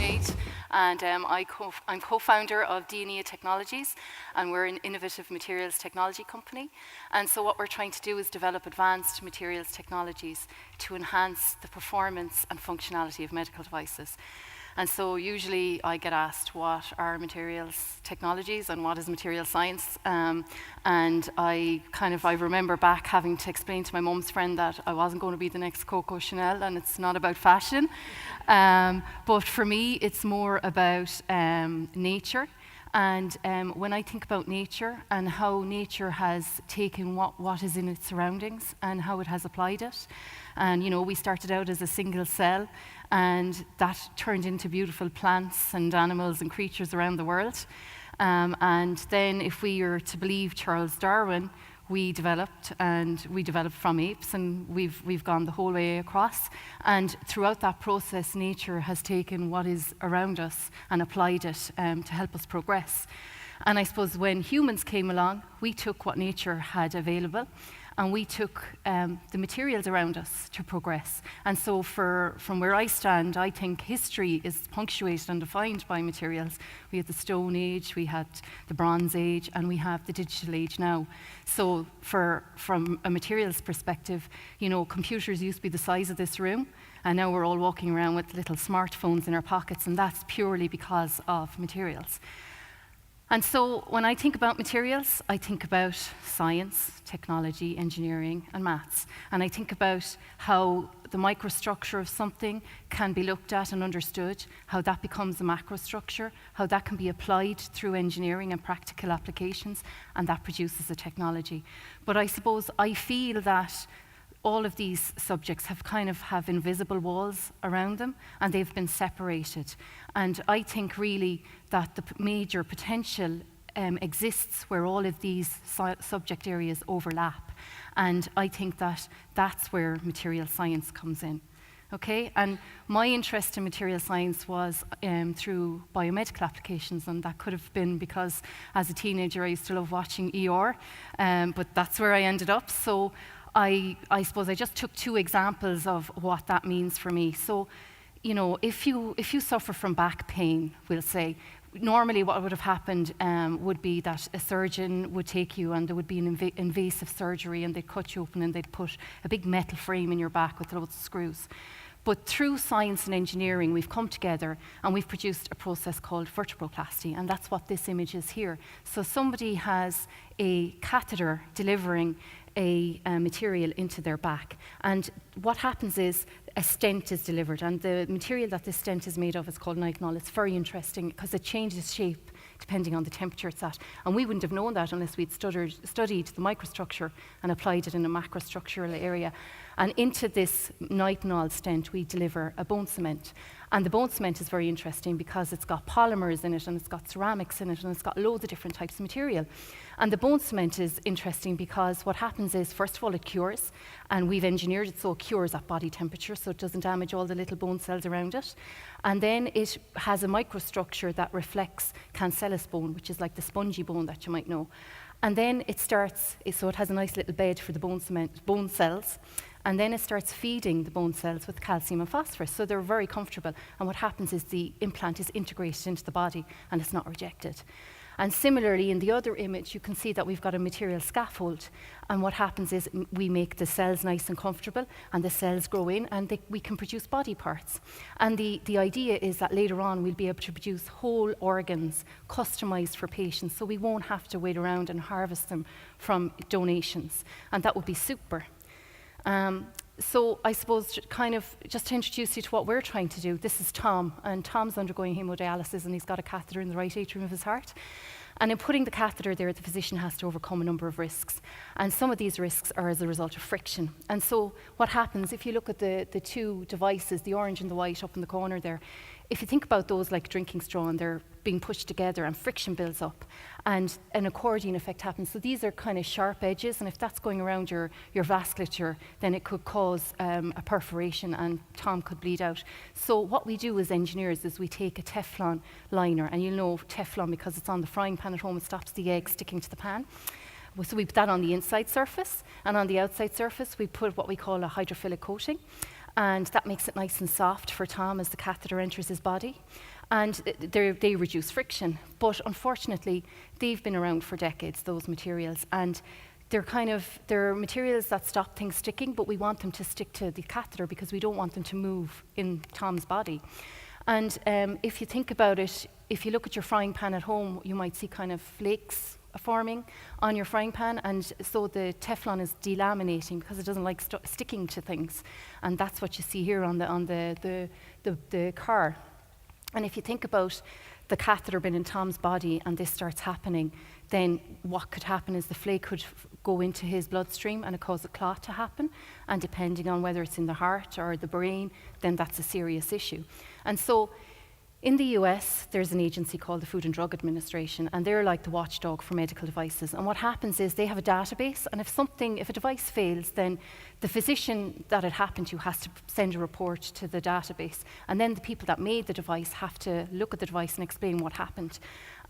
Sinead, and I'm co-founder of DiaNia Technologies, and we're an innovative materials technology company. And so what we're trying to do is develop advanced materials technologies to enhance the performance and functionality of medical devices. And so usually I get asked what are materials technologies and what is material science. And I remember back having to explain to my mum's friend that I wasn't going to be the next Coco Chanel and it's not about fashion. But for me, it's more about nature. And when I think about nature and how nature has taken what is in its surroundings and how it has applied it, and we started out as a single cell, and that turned into beautiful plants and animals and creatures around the world. And then, if we are to believe Charles Darwin, we developed from apes, and we've gone the whole way across. And throughout that process, nature has taken what is around us and applied it to help us progress. And I suppose when humans came along, we took what nature had available, and we took the materials around us to progress. And so from where I stand, I think history is punctuated and defined by materials. We had the Stone Age, we had the Bronze Age, and we have the digital age now. So from a materials perspective, computers used to be the size of this room, and now we're all walking around with little smartphones in our pockets, and that's purely because of materials. And so when I think about materials, I think about science, technology, engineering, and maths. And I think about how the microstructure of something can be looked at and understood, how that becomes a macrostructure, how that can be applied through engineering and practical applications, and that produces a technology. But I suppose I feel that all of these subjects have invisible walls around them, and they've been separated. And I think really that the major potential exists where all of these subject areas overlap. And I think that that's where material science comes in. Okay, and my interest in material science was through biomedical applications, and that could have been because as a teenager I used to love watching ER, but that's where I ended up. So I suppose I just took two examples of what that means for me. So, if you suffer from back pain, we'll say, normally what would have happened would be that a surgeon would take you and there would be an invasive surgery, and they'd cut you open and they'd put a big metal frame in your back with loads of screws. But through science and engineering, we've come together and we've produced a process called vertebroplasty, and that's what this image is here. So somebody has a catheter delivering a material into their back, and what happens is a stent is delivered, and the material that this stent is made of is called nitinol. It's very interesting because it changes shape depending on the temperature it's at, and we wouldn't have known that unless we'd studied the microstructure and applied it in a macrostructural area. And into this nitinol stent we deliver a bone cement, and the bone cement is very interesting because it's got polymers in it, and it's got ceramics in it, and it's got loads of different types of material. And the bone cement is interesting because what happens is, first of all, it cures, and we've engineered it so it cures at body temperature, so it doesn't damage all the little bone cells around it. And then it has a microstructure that reflects cancellous bone, which is like the spongy bone that you might know. And then it has a nice little bed for the bone cells, and then it starts feeding the bone cells with calcium and phosphorus, so they're very comfortable. And what happens is the implant is integrated into the body and it's not rejected. And similarly, in the other image, you can see that we've got a material scaffold. And what happens is we make the cells nice and comfortable, and the cells grow in, and we can produce body parts. And the idea is that later on, we'll be able to produce whole organs customized for patients, so we won't have to wait around and harvest them from donations. And that would be super. So I suppose just to introduce you to what we're trying to do, this is Tom, and Tom's undergoing hemodialysis, and he's got a catheter in the right atrium of his heart. And in putting the catheter there, the physician has to overcome a number of risks. And some of these risks are as a result of friction. And so what happens, if you look at the two devices, the orange and the white up in the corner there, if you think about those like drinking straw, and they're being pushed together and friction builds up and an accordion effect happens. So these are kind of sharp edges, and if that's going around your vasculature, then it could cause a perforation and Tom could bleed out. So what we do as engineers is we take a Teflon liner, and you'll know Teflon because it's on the frying pan at home, it stops the egg sticking to the pan. So we put that on the inside surface, and on the outside surface we put what we call a hydrophilic coating. and that makes it nice and soft for Tom as the catheter enters his body. And they reduce friction, but unfortunately, they've been around for decades, those materials, and they're materials that stop things sticking, but we want them to stick to the catheter because we don't want them to move in Tom's body. And if you think about it, if you look at your frying pan at home, you might see kind of flakes forming on your frying pan, and so the Teflon is delaminating because it doesn't like sticking to things, and that's what you see here on the car. And if you think about the catheter being in Tom's body and this starts happening, then what could happen is the flake could go into his bloodstream and it cause a clot to happen. And depending on whether it's in the heart or the brain, then that's a serious issue. And so in the US, there's an agency called the Food and Drug Administration, and they're like the watchdog for medical devices. And what happens is they have a database, and if a device fails, then the physician that it happened to has to send a report to the database. And then the people that made the device have to look at the device and explain what happened.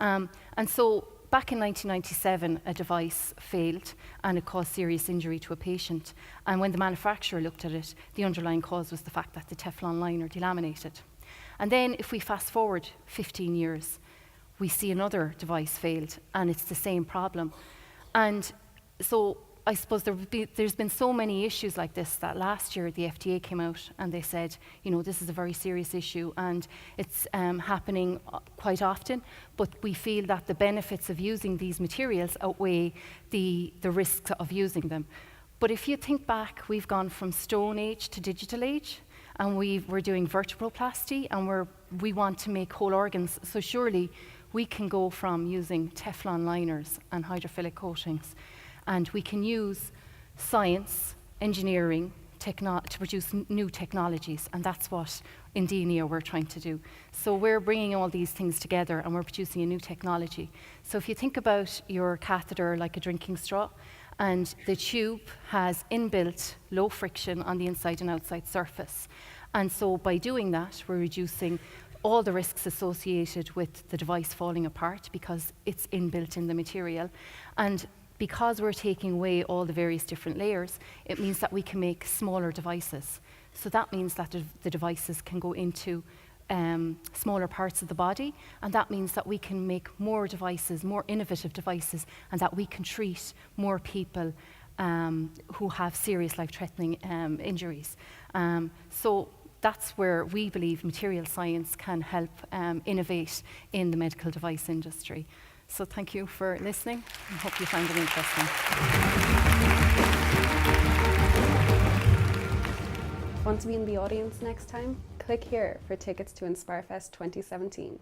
And so back in 1997, a device failed, and it caused serious injury to a patient. And when the manufacturer looked at it, the underlying cause was the fact that the Teflon liner delaminated. And then if we fast forward 15 years, we see another device failed, and it's the same problem. And so I suppose there's been so many issues like this that last year the FDA came out and they said, this is a very serious issue, and it's happening quite often, but we feel that the benefits of using these materials outweigh the risks of using them. But if you think back, we've gone from Stone Age to digital age, and we're doing vertebroplasty, and we want to make whole organs. So surely we can go from using Teflon liners and hydrophilic coatings, and we can use science, engineering, to produce new technologies, and that's what in DiaNia we're trying to do. So we're bringing all these things together, and we're producing a new technology. So if you think about your catheter like a drinking straw, and the tube has inbuilt low friction on the inside and outside surface. And so by doing that, we're reducing all the risks associated with the device falling apart because it's inbuilt in the material. And because we're taking away all the various different layers, it means that we can make smaller devices. So that means that the devices can go into smaller parts of the body, and that means that we can make more devices, more innovative devices, and that we can treat more people who have serious life-threatening injuries. So that's where we believe material science can help innovate in the medical device industry. So thank you for listening. I hope you found it interesting. Want to be in the audience next time? Click here for tickets to Inspirefest 2017.